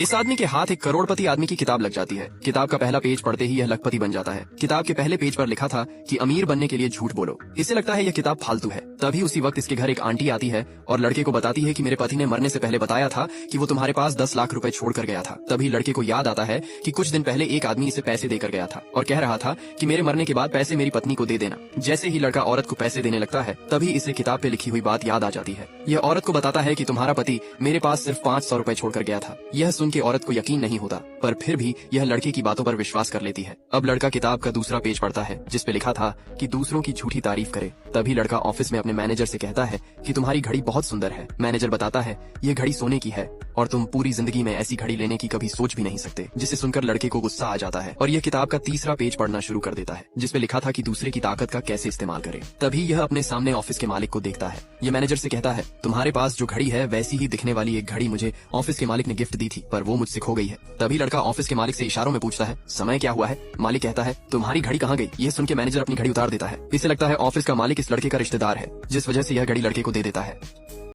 इस आदमी के हाथ एक करोड़पति आदमी की किताब लग जाती है। किताब का पहला पेज पढ़ते ही यह लखपति बन जाता है। किताब के पहले पेज पर लिखा था कि अमीर बनने के लिए झूठ बोलो। इसे लगता है यह किताब फालतू है। तभी उसी वक्त इसके घर एक आंटी आती है और लड़के को बताती है कि मेरे पति ने मरने से पहले बताया था कि वो तुम्हारे पास 10 लाख रुपए छोड़ कर गया था। तभी लड़के को याद आता है कि कुछ दिन पहले एक आदमी इसे पैसे देकर गया था और कह रहा था कि मेरे मरने के बाद पैसे मेरी पत्नी को दे देना। जैसे ही लड़का औरत को पैसे देने लगता है तभी इसे किताब पे लिखी हुई बात याद आ जाती है। यह औरत को बताता है कि तुम्हारा पति मेरे पास सिर्फ 500 रुपए छोड़कर गया था। यह सुन के औरत को यकीन नहीं होता, पर फिर भी यह लड़के की बातों पर विश्वास कर लेती है। अब लड़का किताब का दूसरा पेज पढ़ता है जिसपे लिखा था कि दूसरों की झूठी तारीफ करे। तभी लड़का ऑफिस में अपने मैनेजर से कहता है कि तुम्हारी घड़ी बहुत सुंदर है। मैनेजर बताता है ये घड़ी सोने की है और तुम पूरी जिंदगी में ऐसी घड़ी लेने की कभी सोच भी नहीं सकते। जिसे सुनकर लड़के को गुस्सा आ जाता है और यह किताब का तीसरा पेज पढ़ना शुरू कर देता है जिसपे लिखा था कि दूसरे की ताकत का कैसे इस्तेमाल करे। तभी यह अपने सामने ऑफिस के मालिक को देखता है। यह मैनेजर से कहता है तुम्हारे पास जो घड़ी है वैसी ही दिखने वाली एक घड़ी मुझे ऑफिस के मालिक ने गिफ्ट दी थी, पर वो मुझसे खो गई है। तभी लड़का ऑफिस के मालिक से इशारों में पूछता है समय क्या हुआ है। मालिक कहता है तुम्हारी घड़ी कहाँ गई। यह सुन के मैनेजर अपनी घड़ी उतार देता है। इसे लगता है ऑफिस का मालिक इस लड़के का रिश्तेदार है, जिस वजह से यह घड़ी लड़के को दे देता है।